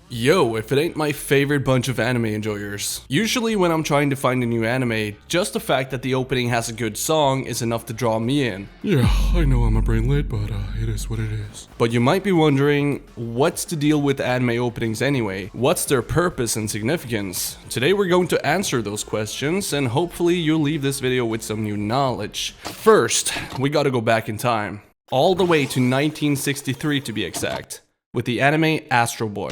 Yo, if it ain't my favorite bunch of anime enjoyers. Usually when I'm trying to find a new anime, just the fact that the opening has a good song is enough to draw me in. Yeah, I know I'm a brain late, but it is what it is. But you might be wondering, what's the deal with anime openings anyway? What's their purpose and significance? Today we're going to answer those questions and hopefully you'll leave this video with some new knowledge. First, we gotta go back in time. All the way to 1963 to be exact, with the anime Astroboy.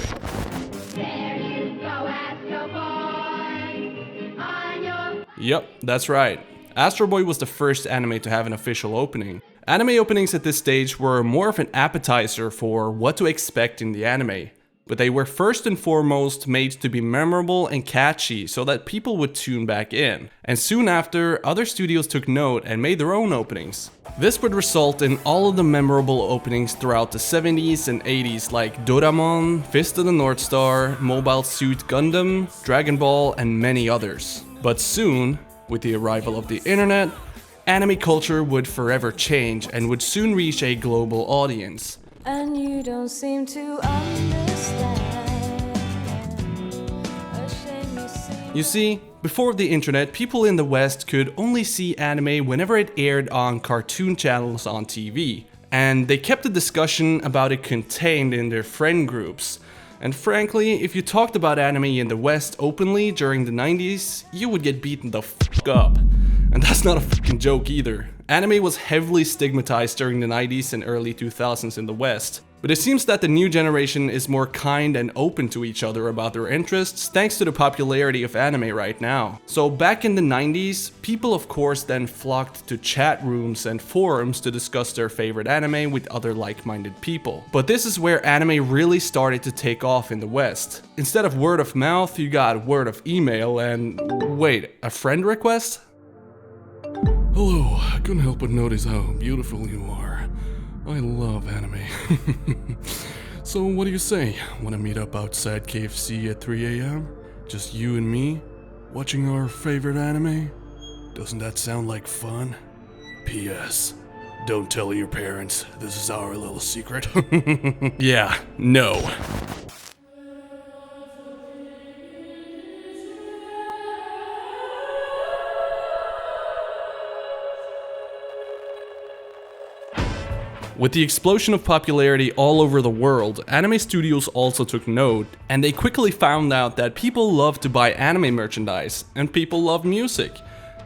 Yep, that's right. Astroboy was the first anime to have an official opening. Anime openings at this stage were more of an appetizer for what to expect in the anime, but they were first and foremost made to be memorable and catchy so that people would tune back in. And soon after, other studios took note and made their own openings. This would result in all of the memorable openings throughout the 70s and 80s like Doraemon, Fist of the North Star, Mobile Suit Gundam, Dragon Ball, and many others. But soon, with the arrival of the internet, anime culture would forever change and would soon reach a global audience. And you don't seem to understand. You see, before the internet, people in the West could only see anime whenever it aired on cartoon channels on TV, and they kept the discussion about it contained in their friend groups. And frankly, if you talked about anime in the West openly during the 90s, you would get beaten the fuck up. And that's not a fucking joke either. Anime was heavily stigmatized during the 90s and early 2000s in the West. But it seems that the new generation is more kind and open to each other about their interests thanks to the popularity of anime right now. So back in the 90s, people of course then flocked to chat rooms and forums to discuss their favorite anime with other like-minded people. But this is where anime really started to take off in the West. Instead of word of mouth, you got word of email and... wait, a friend request? Hello, I couldn't help but notice how beautiful you are. I love anime. So what do you say? Wanna meet up outside KFC at 3 AM? Just you and me? Watching our favorite anime? Doesn't that sound like fun? P.S. Don't tell your parents. This is our little secret. Yeah, no. With the explosion of popularity all over the world, anime studios also took note, and they quickly found out that people love to buy anime merchandise, and people love music.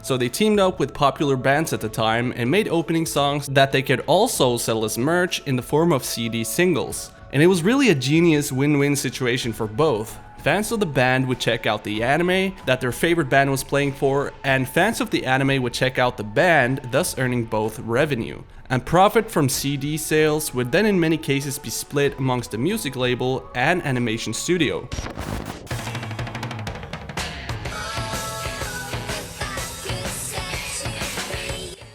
So they teamed up with popular bands at the time and made opening songs that they could also sell as merch in the form of CD singles. And it was really a genius win-win situation for both. Fans of the band would check out the anime that their favorite band was playing for, and fans of the anime would check out the band, thus earning both revenue. And profit from CD sales would then in many cases be split amongst the music label and animation studio.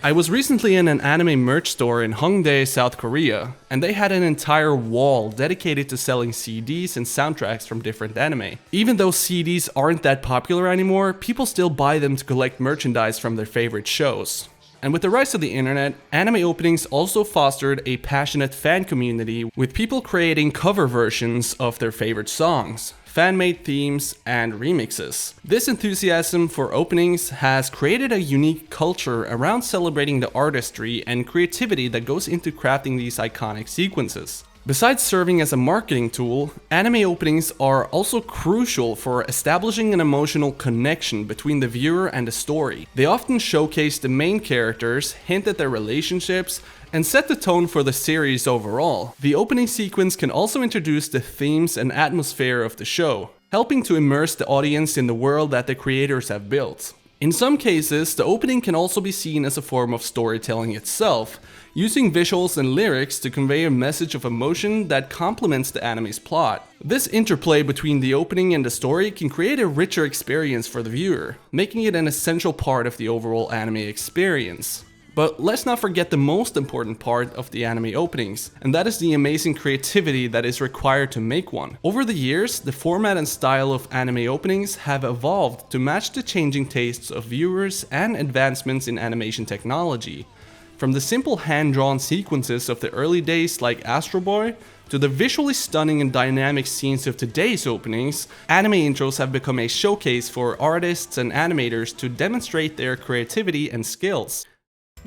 I was recently in an anime merch store in Hongdae, South Korea, and they had an entire wall dedicated to selling CDs and soundtracks from different anime. Even though CDs aren't that popular anymore, people still buy them to collect merchandise from their favorite shows. And with the rise of the internet, anime openings also fostered a passionate fan community with people creating cover versions of their favorite songs, fan-made themes, and remixes. This enthusiasm for openings has created a unique culture around celebrating the artistry and creativity that goes into crafting these iconic sequences. Besides serving as a marketing tool, anime openings are also crucial for establishing an emotional connection between the viewer and the story. They often showcase the main characters, hint at their relationships, and set the tone for the series overall. The opening sequence can also introduce the themes and atmosphere of the show, helping to immerse the audience in the world that the creators have built. In some cases, the opening can also be seen as a form of storytelling itself, using visuals and lyrics to convey a message of emotion that complements the anime's plot. This interplay between the opening and the story can create a richer experience for the viewer, making it an essential part of the overall anime experience. But let's not forget the most important part of the anime openings, and that is the amazing creativity that is required to make one. Over the years, the format and style of anime openings have evolved to match the changing tastes of viewers and advancements in animation technology. From the simple hand-drawn sequences of the early days like Astroboy, to the visually stunning and dynamic scenes of today's openings, anime intros have become a showcase for artists and animators to demonstrate their creativity and skills.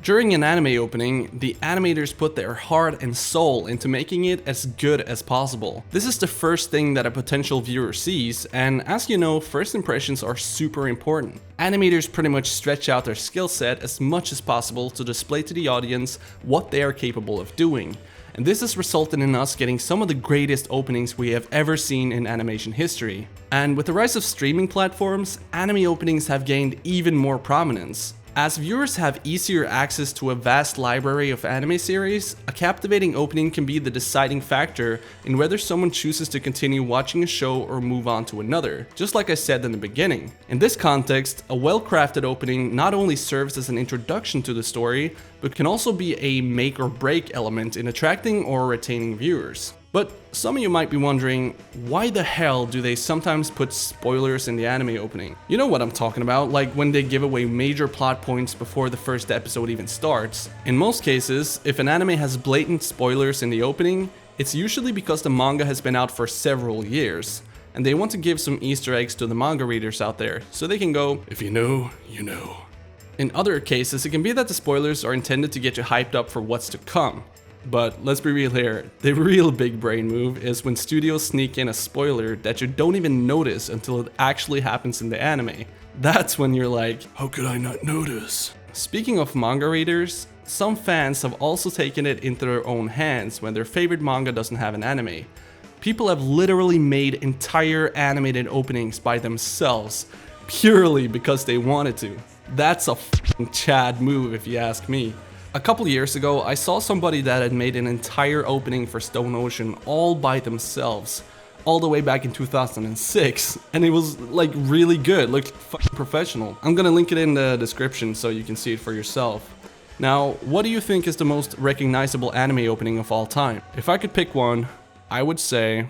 During an anime opening, the animators put their heart and soul into making it as good as possible. This is the first thing that a potential viewer sees, and as you know, first impressions are super important. Animators pretty much stretch out their skill set as much as possible to display to the audience what they are capable of doing. And this has resulted in us getting some of the greatest openings we have ever seen in animation history. And with the rise of streaming platforms, anime openings have gained even more prominence. As viewers have easier access to a vast library of anime series, a captivating opening can be the deciding factor in whether someone chooses to continue watching a show or move on to another, just like I said in the beginning. In this context, a well-crafted opening not only serves as an introduction to the story, but can also be a make or break element in attracting or retaining viewers. But some of you might be wondering, why the hell do they sometimes put spoilers in the anime opening? You know what I'm talking about, like when they give away major plot points before the first episode even starts. In most cases, if an anime has blatant spoilers in the opening, it's usually because the manga has been out for several years, and they want to give some Easter eggs to the manga readers out there, so they can go, If you know, you know. In other cases, it can be that the spoilers are intended to get you hyped up for what's to come. But let's be real here, the real big brain move is when studios sneak in a spoiler that you don't even notice until it actually happens in the anime. That's when you're like, How could I not notice? Speaking of manga readers, some fans have also taken it into their own hands when their favorite manga doesn't have an anime. People have literally made entire animated openings by themselves, purely because they wanted to. That's a f***ing Chad move if you ask me. A couple years ago, I saw somebody that had made an entire opening for Stone Ocean all by themselves, all the way back in 2006, and it was like really good, looked fucking professional. I'm gonna link it in the description so you can see it for yourself. Now, what do you think is the most recognizable anime opening of all time? If I could pick one, I would say